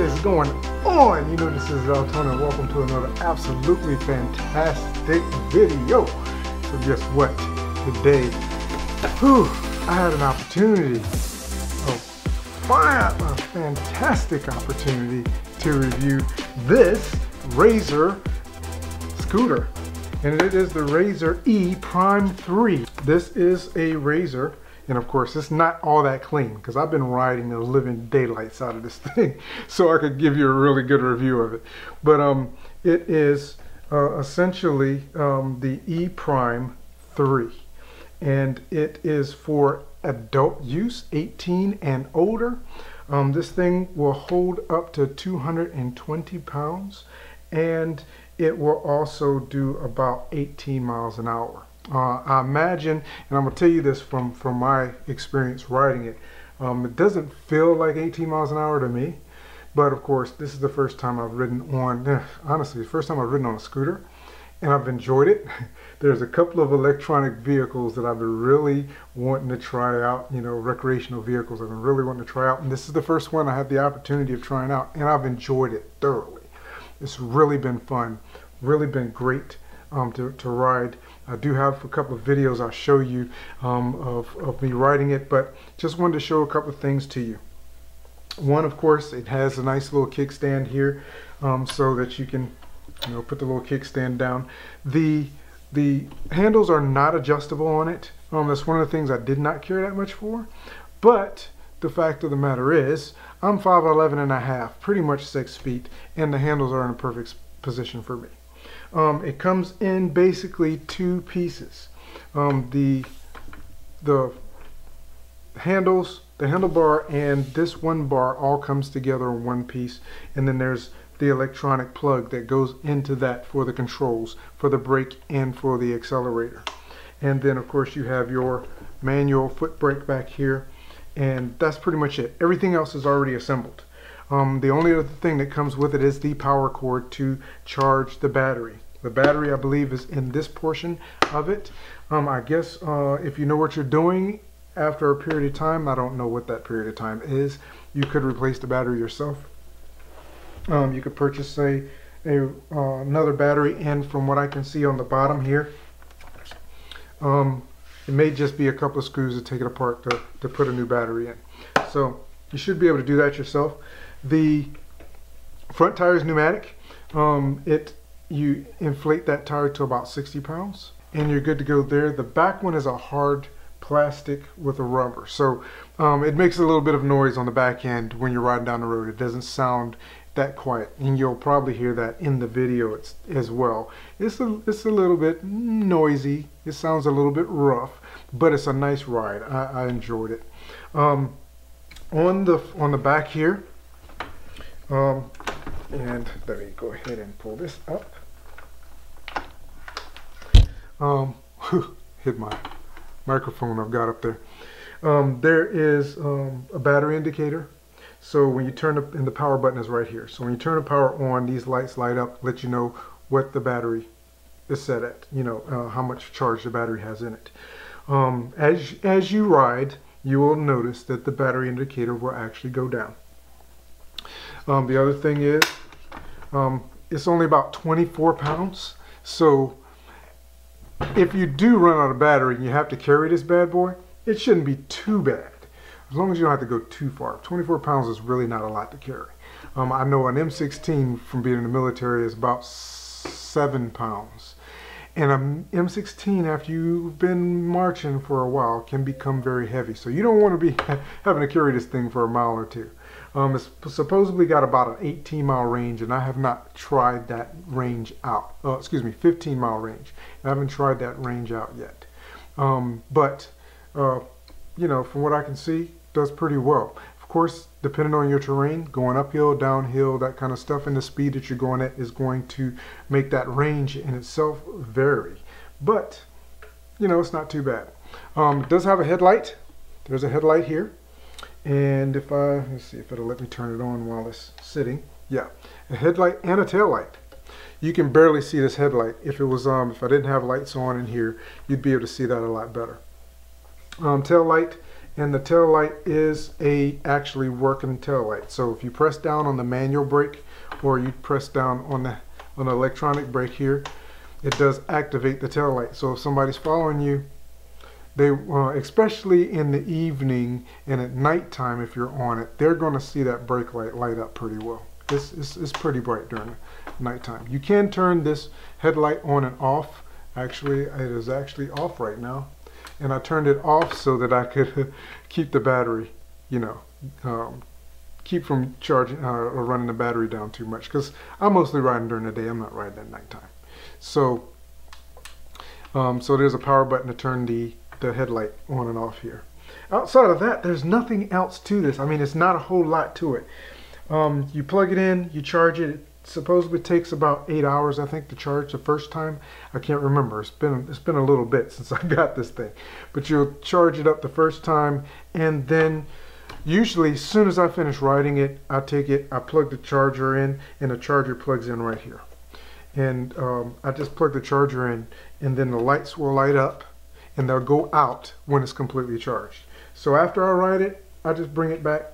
is going on? You know, this is AlTone, and welcome to another absolutely fantastic video. So guess what? Today, I had an opportunity, a fantastic opportunity to review this Razor scooter. And it is the Razor E Prime 3. This is a Razor. And of course, it's not all that clean because I've been riding the living daylights out of this thing, so I could give you a really good review of it. But it is essentially the E Prime 3, and it is for adult use, 18 and older. This thing will hold up to 220 pounds, and it will also do about 18 miles an hour. I imagine, and I'm going to tell you this from my experience riding it, it doesn't feel like 18 miles an hour to me, but of course this is the first time I've ridden on, honestly, the first time I've ridden on a scooter, and I've enjoyed it. There's a couple of electronic vehicles that I've been really wanting to try out, you know, recreational vehicles I've been really wanting to try out, and this is the first one I had the opportunity of trying out, and I've enjoyed it thoroughly. It's really been fun, really been great to ride. I do have a couple of videos I'll show you of me riding it, but just wanted to show a couple of things to you. One, of course, it has a nice little kickstand here, so that you can, you know, put the little kickstand down. The handles are not adjustable on it. That's one of the things I did not care that much for. But the fact of the matter is, I'm 5'11" and a half, pretty much 6 feet, and the handles are in a perfect position for me. It comes in basically two pieces. The handles, the handlebar, and this one bar all comes together in one piece, and then there's the electronic plug that goes into that for the controls, for the brake and for the accelerator. And then of course you have your manual foot brake back here, and that's pretty much it. Everything else is already assembled. The only other thing that comes with it is the power cord to charge the battery. The battery, I believe, is in this portion of it. I guess if you know what you're doing after a period of time, I don't know what that period of time is, you could replace the battery yourself. You could purchase another battery, and from what I can see on the bottom here, it may just be a couple of screws to take it apart to put a new battery in. So you should be able to do that yourself. The front tire is pneumatic. You inflate that tire to about 60 pounds and you're good to go there. The back one is a hard plastic with a rubber, so it makes a little bit of noise on the back end when you're riding down the road. It doesn't sound that quiet, and you'll probably hear that in the video as well. It's a little bit noisy, it sounds a little bit rough, but it's a nice ride. I enjoyed it. On the back here, and let me go ahead and pull this up. Hit my microphone I've got up there. There is a battery indicator. So when you turn and the power button is right here. So when you turn the power on, these lights light up, let you know what the battery is set at. You know, how much charge the battery has in it. As you ride, you will notice that the battery indicator will actually go down. The other thing is, it's only about 24 pounds. So if you do run out of battery and you have to carry this bad boy, it shouldn't be too bad. As long as you don't have to go too far. 24 pounds is really not a lot to carry. I know an M16 from being in the military is about 7 pounds. And an M16, after you've been marching for a while, can become very heavy. So you don't want to be having to carry this thing for a mile or two. It's supposedly got about an 18-mile range, and I have not tried that range out. 15-mile range. I haven't tried that range out yet. But you know, from what I can see, does pretty well. Of course, depending on your terrain, going uphill, downhill, that kind of stuff, and the speed that you're going at is going to make that range in itself vary. But, you know, it's not too bad. It does have a headlight. There's a headlight here. And if let's see if it'll let me turn it on while it's sitting. Yeah, a headlight and a tail light. You can barely see this headlight. If it was, if I didn't have lights on in here, you'd be able to see that a lot better. Tail light and the tail light is a actually working tail light. So if you press down on the manual brake, or you press down on the electronic brake here, it does activate the tail light. So if somebody's following you, they especially in the evening and at nighttime, if you're on it, they're going to see that brake light light up pretty well. It's pretty bright during the nighttime. You can turn this headlight on and off. Actually, it is actually off right now, and I turned it off so that I could keep the battery, you know, keep from charging or running the battery down too much, because I'm mostly riding during the day. I'm not riding at nighttime. So so there's a power button to turn the headlight on and off here. Outside of that, there's nothing else to this. I mean, it's not a whole lot to it. You plug it in, you charge it. It supposedly takes about 8 hours, I think, to charge the first time. I can't remember. It's been a little bit since I got this thing. But you'll charge it up the first time, and then usually as soon as I finish riding it, I take it, I plug the charger in, and the charger plugs in right here. And I just plug the charger in, and then the lights will light up, and they'll go out when it's completely charged. So after I ride it, I just bring it back,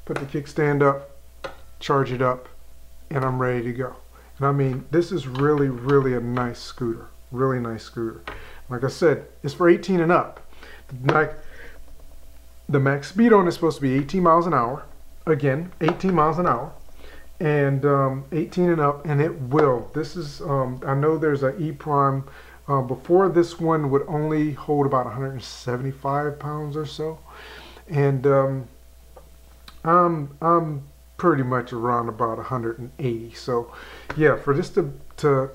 put the kickstand up, charge it up, and I'm ready to go. And I mean, this is really, really a nice scooter. Really nice scooter. Like I said, it's for 18 and up. The max speed on it is supposed to be 18 miles an hour. Again, 18 miles an hour. And 18 and up, and it will. This is, I know there's an E-Prime. Before, this one would only hold about 175 pounds or so. And I'm pretty much around about 180. So yeah, for this to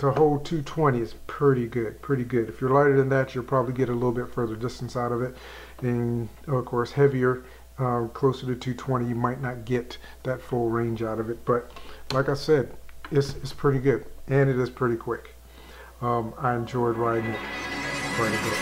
hold 220 is pretty good, pretty good. If you're lighter than that, you'll probably get a little bit further distance out of it. And of course, heavier, closer to 220, you might not get that full range out of it. But like I said, it's pretty good, and it is pretty quick. I enjoyed riding it quite a bit.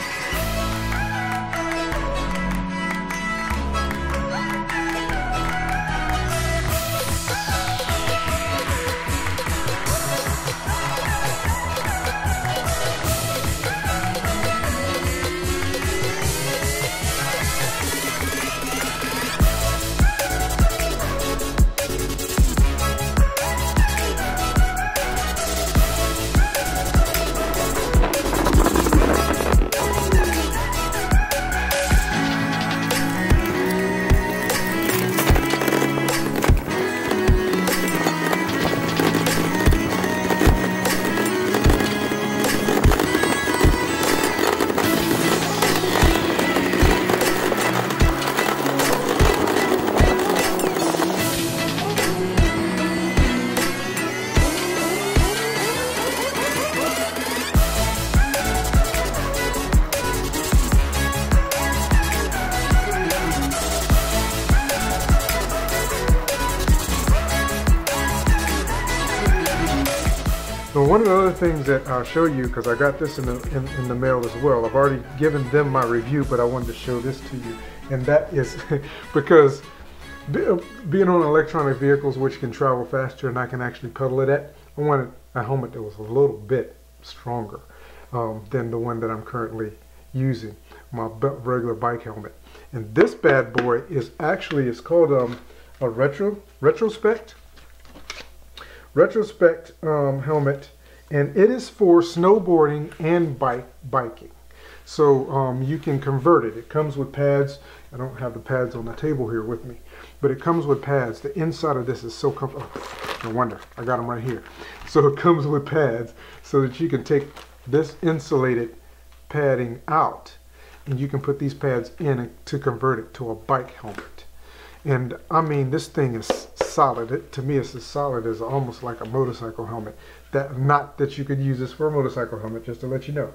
So one of the other things that I'll show you, because I got this in the mail as well. I've already given them my review, but I wanted to show this to you. And that is because being on electronic vehicles, which can travel faster and I can actually pedal it at, I wanted a helmet that was a little bit stronger than the one that I'm currently using, my regular bike helmet. And this bad boy is actually, it's called a retrospect helmet, and it is for snowboarding and biking. So you can convert it. It comes with pads. I don't have the pads on the table here with me, but it comes with pads. The inside of this is so comfortable. Oh, no wonder, I got them right here. So it comes with pads so that you can take this insulated padding out, and you can put these pads in to convert it to a bike helmet. And I mean, this thing is solid. To me, it's as solid as almost like a motorcycle helmet. Not that you could use this for a motorcycle helmet, just to let you know.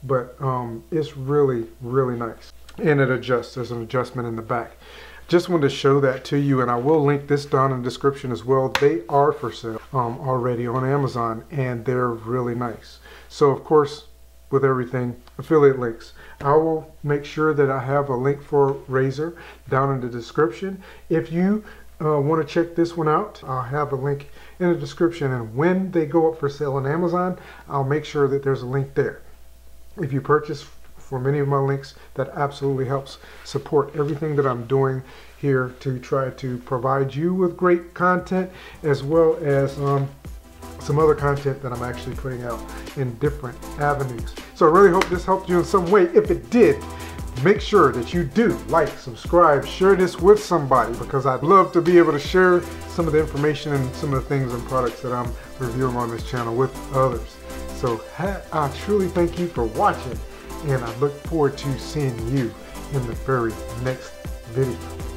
But it's really, really nice. And it adjusts. There's an adjustment in the back. Just wanted to show that to you, and I will link this down in the description as well. They are for sale already on Amazon, and they're really nice. So of course, with everything, affiliate links. I will make sure that I have a link for Razor down in the description. If you want to check this one out, I'll have a link in the description, and when they go up for sale on Amazon, I'll make sure that there's a link there. If you purchase for many of my links. That absolutely helps support everything that I'm doing here to try to provide you with great content, as well as some other content that I'm actually putting out in different avenues. So I really hope this helped you in some way. If it did, make sure that you do like, subscribe, share this with somebody, because I'd love to be able to share some of the information and some of the things and products that I'm reviewing on this channel with others. So I truly thank you for watching, and I look forward to seeing you in the very next video.